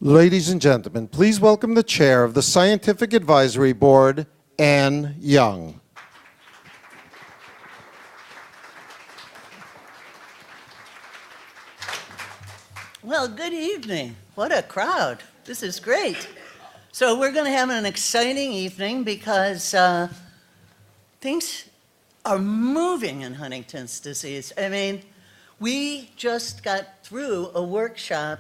Ladies and gentlemen, please welcome the chair of the Scientific Advisory Board, Ann Young. Well, good evening. What a crowd. This is great. So we're going to have an exciting evening because things are moving in Huntington's disease. I mean, we just got through a workshop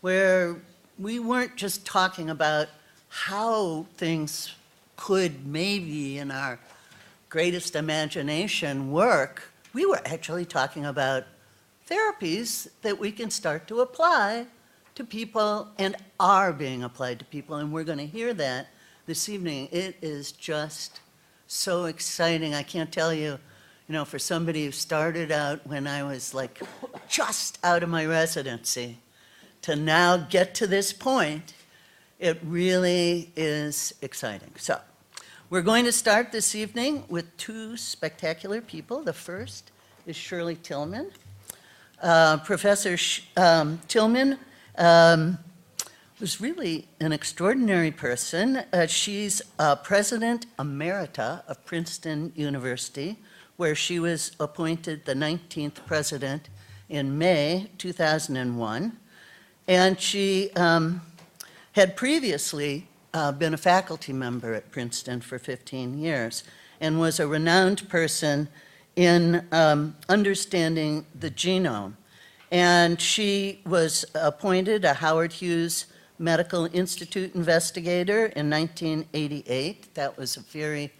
where we weren't just talking about how things could maybe in our greatest imagination work. We were actually talking about therapies that we can start to apply to people and are being applied to people, and we're going to hear that this evening. It is just so exciting. I can't tell you, for somebody who started out when I was like just out of my residency to now get to this point, it really is exciting. So we're going to start this evening with two spectacular people. The first is Shirley Tilghman. Professor Tilghman was really an extraordinary person. She's President Emerita of Princeton University, where she was appointed the 19th president in May 2001. And she had previously been a faculty member at Princeton for 15 years and was a renowned person in understanding the genome. And she was appointed a Howard Hughes Medical Institute investigator in 1988. That was a very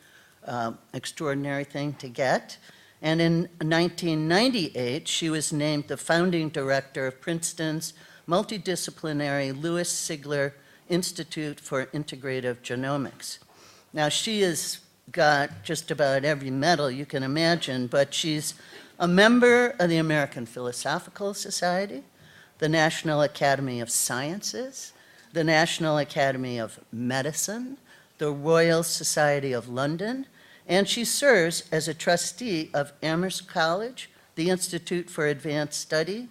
extraordinary thing to get. And in 1998, she was named the founding director of Princeton's multidisciplinary Louis Sigler Institute for Integrative Genomics. Now, she has got just about every medal you can imagine, but she's a member of the American Philosophical Society, the National Academy of Sciences, the National Academy of Medicine, the Royal Society of London, and she serves as a trustee of Amherst College, the Institute for Advanced Study,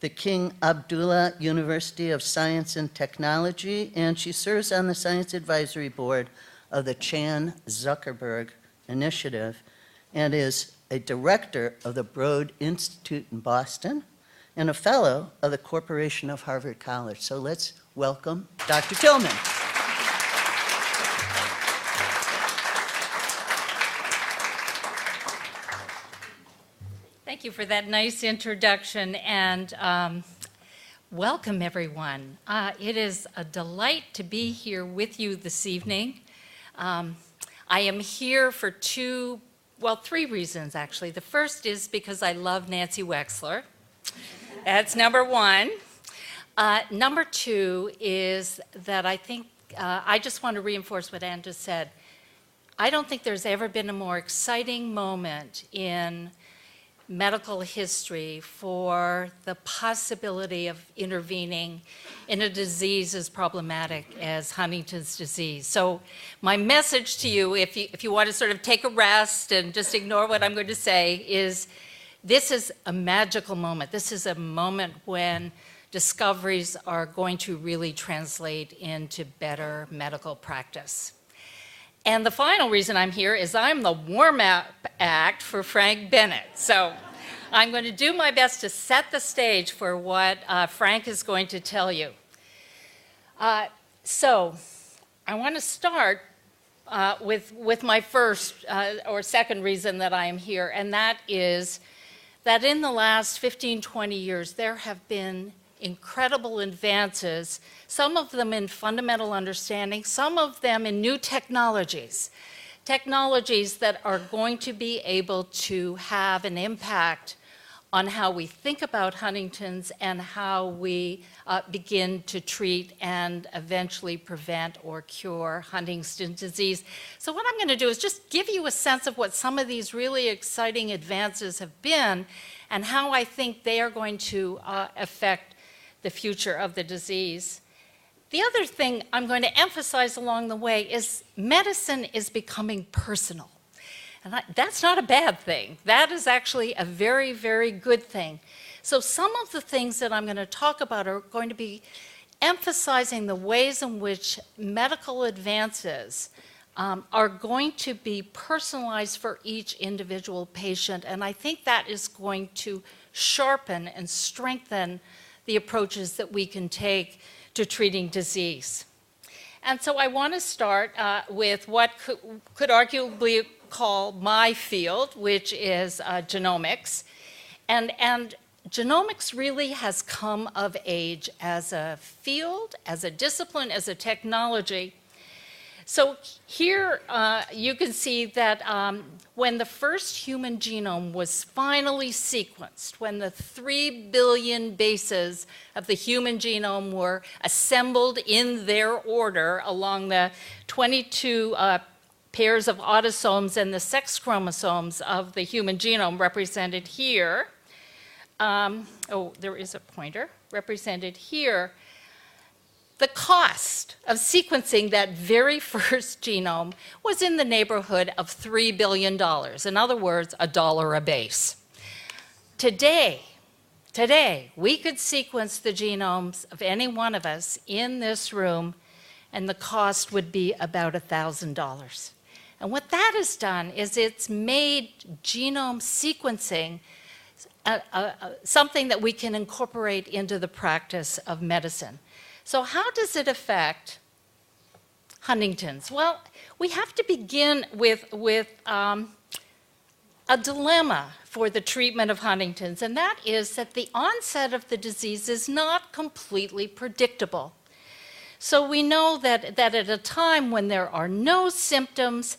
the King Abdullah University of Science and Technology, and she serves on the Science Advisory Board of the Chan Zuckerberg Initiative, and is a director of the Broad Institute in Boston, and a fellow of the Corporation of Harvard College. So let's welcome Dr. Tilghman. Thank you for that nice introduction, and welcome everyone. It is a delight to be here with you this evening. I am here for three reasons actually. The first is because I love Nancy Wexler. That's number one. Number two is that I think, I just want to reinforce what Ann just said. I don't think there's ever been a more exciting moment in medical history for the possibility of intervening in a disease as problematic as Huntington's disease. So my message to you, if you want to sort of take a rest and just ignore what I'm going to say, is this is a magical moment. This is a moment when discoveries are going to really translate into better medical practice. And the final reason I'm here is I'm the warm-up act for Frank Bennett. So I'm going to do my best to set the stage for what Frank is going to tell you. So I want to start with my first or second reason that I am here, and that is that in the last 15, 20 years, there have been incredible advances, some of them in fundamental understanding, some of them in new technologies that are going to be able to have an impact on how we think about Huntington's and how we begin to treat and eventually prevent or cure Huntington's disease. So what I'm going to do is just give you a sense of what some of these really exciting advances have been and how I think they are going to affect the future of the disease. The other thing I'm going to emphasize along the way is medicine is becoming personal. And that's not a bad thing. That is actually a very, very good thing. So some of the things that I'm going to talk about are going to be emphasizing the ways in which medical advances are going to be personalized for each individual patient, and I think that is going to sharpen and strengthen the approaches that we can take to treating disease. And so I want to start with what could arguably call my field, which is genomics. And genomics really has come of age as a field, as a discipline, as a technology. So here you can see that when the first human genome was finally sequenced, when the 3 billion bases of the human genome were assembled in their order along the 22 pairs of autosomes and the sex chromosomes of the human genome represented here, there is a pointer, represented here, the cost of sequencing that very first genome was in the neighborhood of $3 billion. In other words, $1 a base. Today, we could sequence the genomes of any one of us in this room, and the cost would be about $1,000. And what that has done is it's made genome sequencing something that we can incorporate into the practice of medicine. So how does it affect Huntington's? Well, we have to begin with a dilemma for the treatment of Huntington's, and that is that the onset of the disease is not completely predictable. So we know that at a time when there are no symptoms,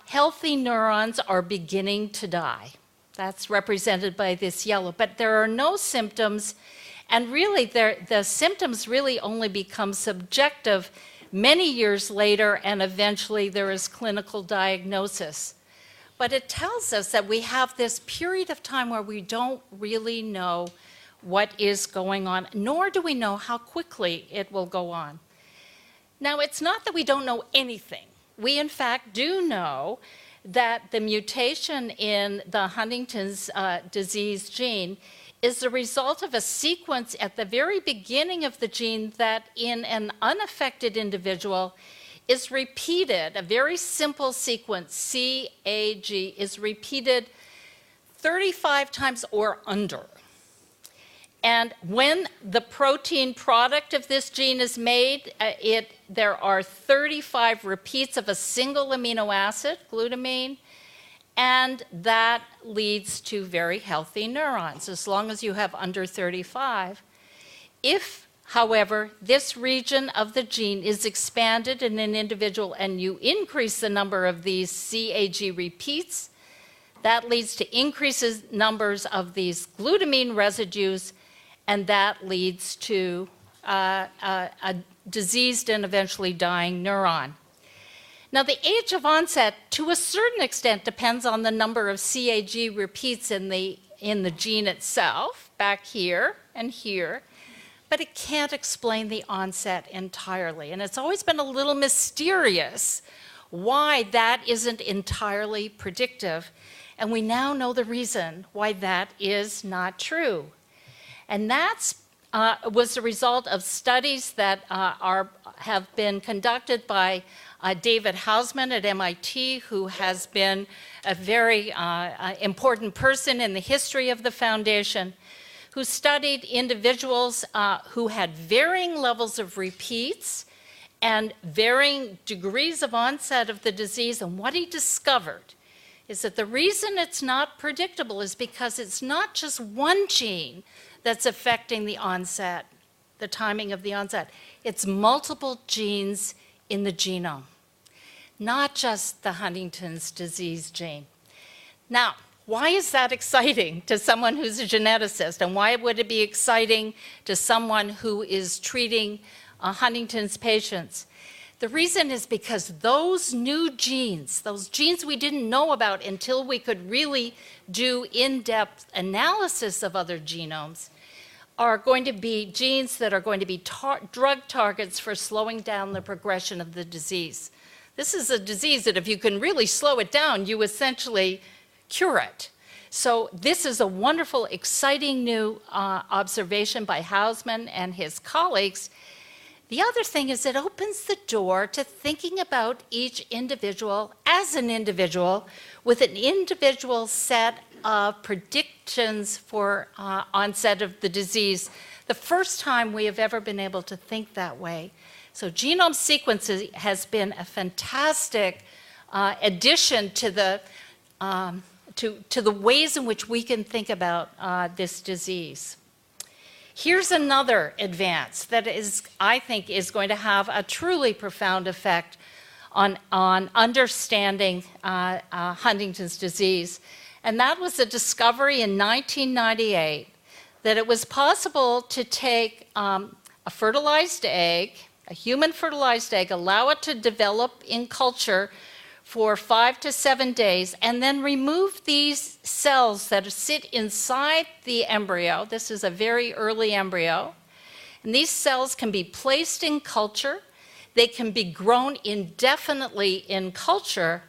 healthy neurons are beginning to die. That's represented by this yellow, but there are no symptoms. And really, the symptoms really only become subjective many years later, and eventually there is clinical diagnosis. But it tells us that we have this period of time where we don't really know what is going on, nor do we know how quickly it will go on. Now, it's not that we don't know anything. We, in fact, do know that the mutation in the Huntington's disease gene is the result of a sequence at the very beginning of the gene that in an unaffected individual is repeated. A very simple sequence, CAG, is repeated 35 times or under. And when the protein product of this gene is made, there are 35 repeats of a single amino acid, glutamine, and that leads to very healthy neurons, as long as you have under 35. If, however, this region of the gene is expanded in an individual and you increase the number of these CAG repeats, that leads to increases numbers of these glutamine residues, and that leads to a diseased and eventually dying neuron. Now, the age of onset, to a certain extent, depends on the number of CAG repeats in the gene itself, back here and here, but it can't explain the onset entirely. And it's always been a little mysterious why that isn't entirely predictive, and we now know the reason why that is not true. And that was the result of studies that have been conducted by David Hausman at MIT, who has been a very important person in the history of the foundation, who studied individuals who had varying levels of repeats and varying degrees of onset of the disease. And what he discovered is that the reason it's not predictable is because it's not just one gene that's affecting the onset, the timing of the onset. It's multiple genes in the genome, not just the Huntington's disease gene. Now, why is that exciting to someone who's a geneticist, and why would it be exciting to someone who is treating Huntington's patients? The reason is because those new genes, those genes we didn't know about until we could really do in-depth analysis of other genomes, are going to be genes that are going to be drug targets for slowing down the progression of the disease. This is a disease that if you can really slow it down, you essentially cure it. So this is a wonderful, exciting new observation by Hausman and his colleagues. The other thing is it opens the door to thinking about each individual as an individual with an individual set of predictions for onset of the disease, the first time we have ever been able to think that way. So genome sequencing has been a fantastic addition to the ways in which we can think about this disease. Here's another advance that I think is going to have a truly profound effect on understanding Huntington's disease. And that was the discovery in 1998 that it was possible to take a fertilized egg, a human fertilized egg, allow it to develop in culture for 5 to 7 days, and then remove these cells that sit inside the embryo. This is a very early embryo. And these cells can be placed in culture. They can be grown indefinitely in culture.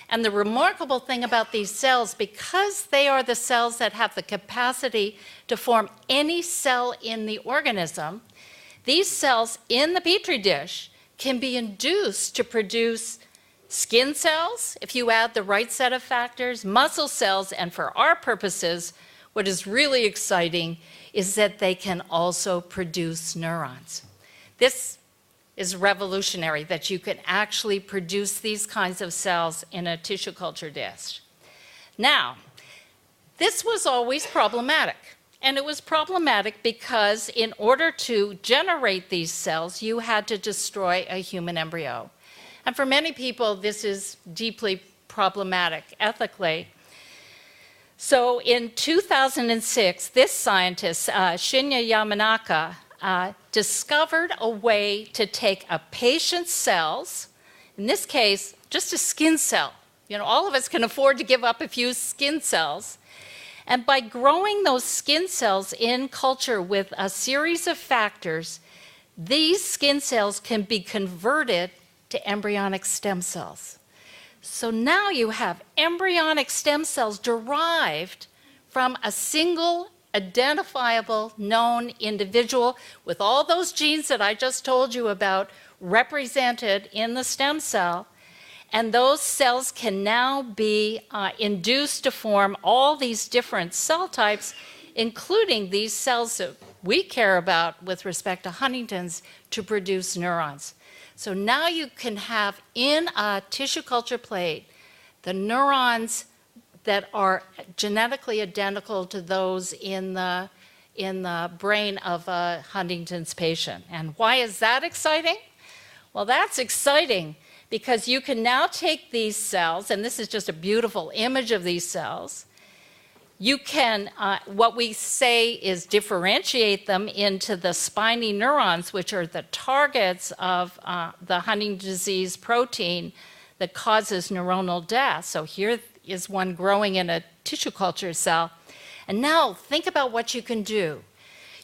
And the remarkable thing about these cells, because they are the cells that have the capacity to form any cell in the organism, these cells in the Petri dish can be induced to produce skin cells, if you add the right set of factors, muscle cells, and for our purposes, what is really exciting is that they can also produce neurons. This is revolutionary, that you can actually produce these kinds of cells in a tissue culture dish. Now, this was always problematic. And it was problematic because in order to generate these cells, you had to destroy a human embryo. And for many people, this is deeply problematic ethically. So in 2006, this scientist, Shinya Yamanaka, discovered a way to take a patient's cells, in this case, just a skin cell. You know, all of us can afford to give up a few skin cells. And by growing those skin cells in culture with a series of factors, these skin cells can be converted to embryonic stem cells. So now you have embryonic stem cells derived from a single identifiable known individual with all those genes that I just told you about represented in the stem cell. And those cells can now be induced to form all these different cell types, including these cells that we care about with respect to Huntington's, to produce neurons. So now you can have in a tissue culture plate the neurons that are genetically identical to those in the brain of a Huntington's patient. And why is that exciting? Well, that's exciting because you can now take these cells, and this is just a beautiful image of these cells. You can, what we say is differentiate them into the spiny neurons, which are the targets of the Huntington's disease protein that causes neuronal death. So here is one growing in a tissue culture cell. And now think about what you can do.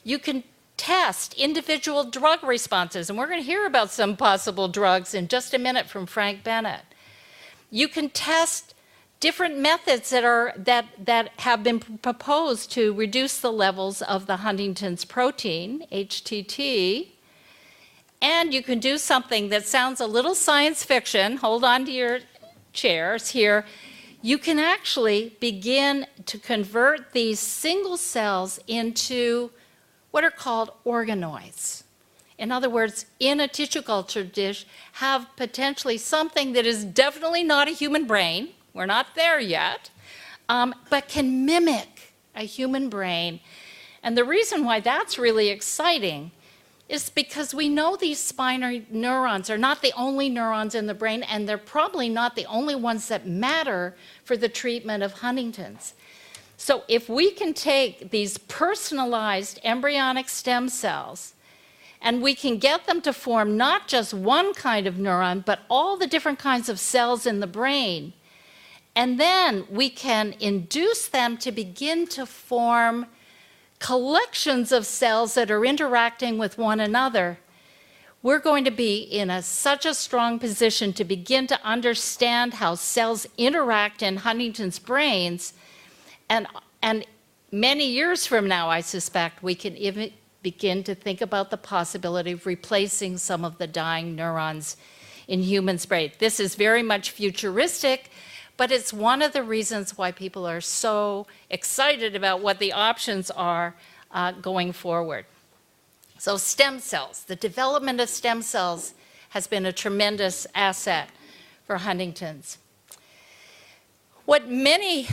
You can test individual drug responses, and we're going to hear about some possible drugs in just a minute from Frank Bennett. You can test different methods that have been proposed to reduce the levels of the Huntington's protein, HTT, and you can do something that sounds a little science fiction. Hold on to your chairs here. You can actually begin to convert these single cells into what are called organoids. In other words, in a tissue culture dish, have potentially something that is definitely not a human brain. We're not there yet, but can mimic a human brain. And the reason why that's really exciting is because we know these spinal neurons are not the only neurons in the brain, and they're probably not the only ones that matter for the treatment of Huntington's. So if we can take these personalized embryonic stem cells and we can get them to form not just one kind of neuron, but all the different kinds of cells in the brain, and then we can induce them to begin to form collections of cells that are interacting with one another, we're going to be in such a strong position to begin to understand how cells interact in Huntington's brains. And many years from now, I suspect, we can begin to think about the possibility of replacing some of the dying neurons in humans' brain. This is very much futuristic, but it's one of the reasons why people are so excited about what the options are going forward. So stem cells, the development of stem cells has been a tremendous asset for Huntington's. What many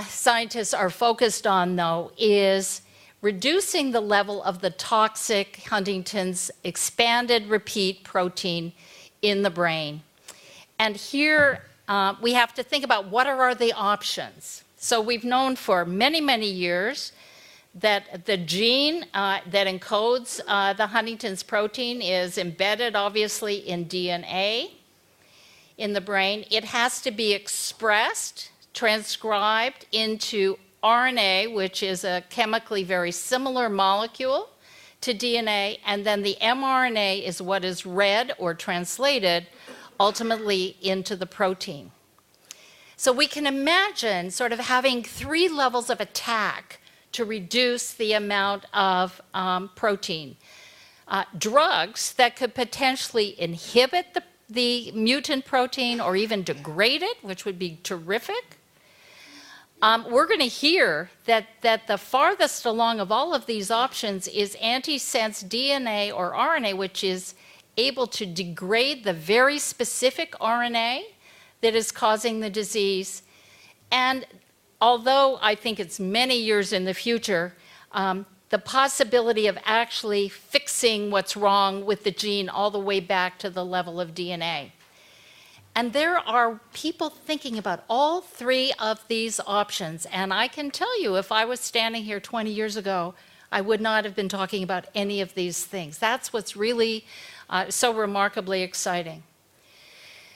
scientists are focused on, though, is reducing the level of the toxic Huntington's expanded repeat protein in the brain. And here we have to think about what are the options. So we've known for many, many years that the gene that encodes the Huntington's protein is embedded, obviously, in DNA in the brain. It has to be expressed, transcribed into RNA, which is a chemically very similar molecule to DNA, and then the mRNA is what is read or translated ultimately into the protein. So we can imagine sort of having 3 levels of attack to reduce the amount of protein. Drugs that could potentially inhibit the mutant protein or even degrade it, which would be terrific. We're going to hear that the farthest along of all of these options is antisense DNA or RNA, which is able to degrade the very specific RNA that is causing the disease. And although I think it's many years in the future, the possibility of actually fixing what's wrong with the gene all the way back to the level of DNA. And there are people thinking about all 3 of these options. And I can tell you, if I was standing here 20 years ago, I would not have been talking about any of these things. That's what's really so remarkably exciting.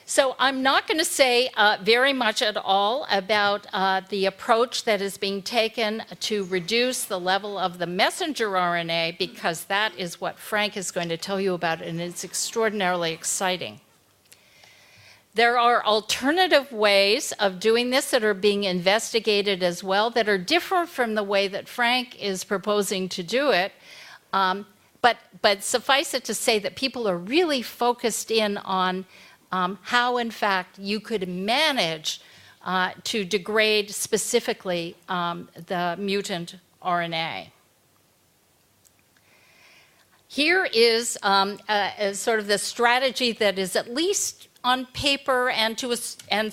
So I'm not going to say very much at all about the approach that is being taken to reduce the level of the messenger RNA, because that is what Frank is going to tell you about, and it's extraordinarily exciting. There are alternative ways of doing this that are being investigated as well that are different from the way that Frank is proposing to do it. But suffice it to say that people are really focused in on how, in fact, you could manage to degrade specifically the mutant RNA. Here is sort of the strategy that is at least on paper and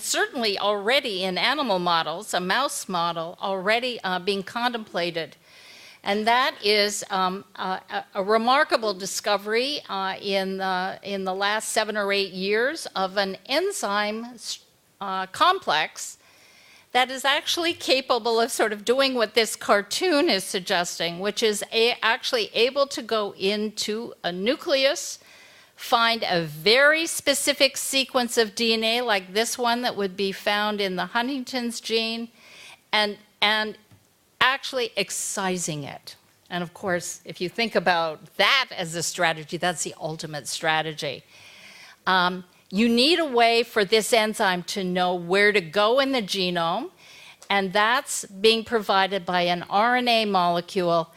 certainly already in animal models, a mouse model already being contemplated. And that is a remarkable discovery in the last 7 or 8 years of an enzyme complex that is actually capable of sort of doing what this cartoon is suggesting, which is actually able to go into a nucleus, find a very specific sequence of DNA like this one that would be found in the Huntington's gene, and actually excising it. And of course, if you think about that as a strategy, that's the ultimate strategy. You need a way for this enzyme to know where to go in the genome, and that's being provided by an RNA molecule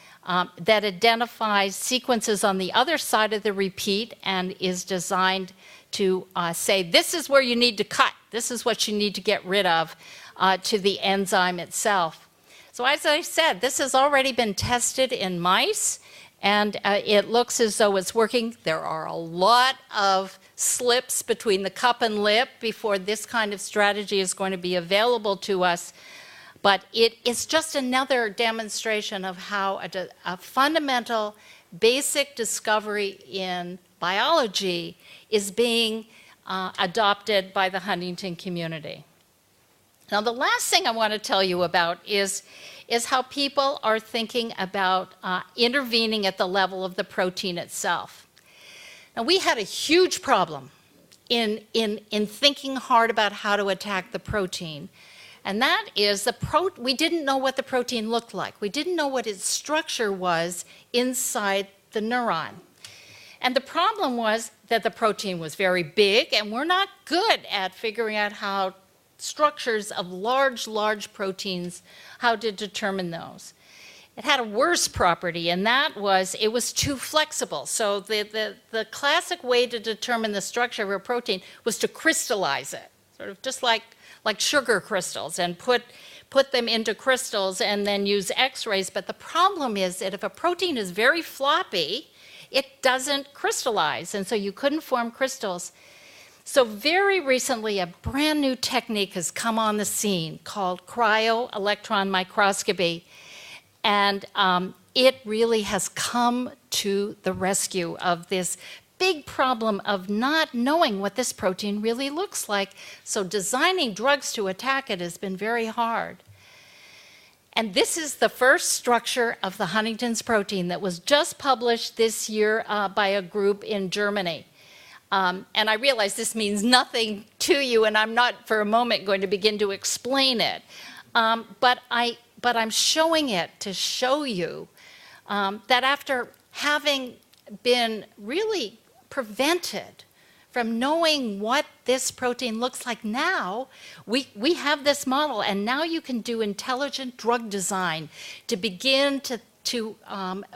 that identifies sequences on the other side of the repeat and is designed to say, this is where you need to cut, this is what you need to get rid of to the enzyme itself. So as I said, this has already been tested in mice, and it looks as though it's working. There are a lot of slips between the cup and lip before this kind of strategy is going to be available to us. But it is just another demonstration of how a fundamental, basic discovery in biology is being adopted by the Huntington community. Now, the last thing I want to tell you about is how people are thinking about intervening at the level of the protein itself. Now, we had a huge problem in thinking hard about how to attack the protein. And that is, we didn't know what the protein looked like. We didn't know what its structure was inside the neuron. And the problem was that the protein was very big, and we're not good at figuring out how structures of large proteins, how to determine those. it had a worse property, and that was it was too flexible. So the classic way to determine the structure of a protein was to crystallize it, sort of just like sugar crystals, and put them into crystals and then use X-rays. But the problem is that if a protein is very floppy, it doesn't crystallize, and so you couldn't form crystals. So very recently, a brand new technique has come on the scene called Cryo-Electron Microscopy, and it really has come to the rescue of this big problem of not knowing what this protein really looks like. So designing drugs to attack it has been very hard. And this is the first structure of the Huntington's protein that was just published this year by a group in Germany. And I realize this means nothing to you, and I'm not for a moment going to begin to explain it. But I'm showing it to show you that after having been really prevented from knowing what this protein looks like now, we have this model, and now you can do intelligent drug design to begin to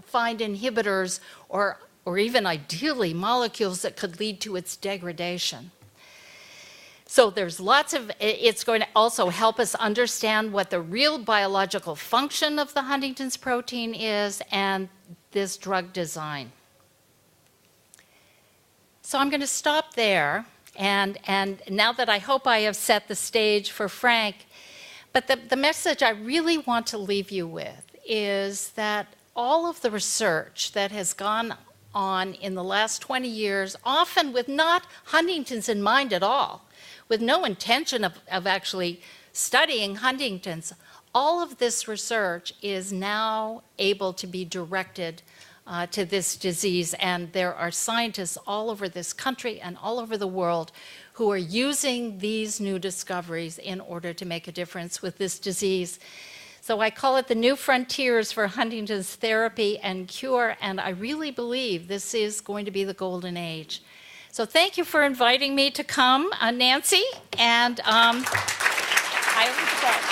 find inhibitors or even ideally molecules that could lead to its degradation. So there's lots of, it's going to also help us understand what the real biological function of the Huntington's protein is and this drug design. So I'm going to stop there, and now that I hope I have set the stage for Frank, but the message I really want to leave you with is that all of the research that has gone on in the last 20 years, often with not Huntington's in mind at all, with no intention of actually studying Huntington's, all of this research is now able to be directed to this disease, and there are scientists all over this country and all over the world who are using these new discoveries in order to make a difference with this disease. So I call it the new frontiers for Huntington's therapy and cure, and I really believe this is going to be the golden age. So thank you for inviting me to come, Nancy, and I hope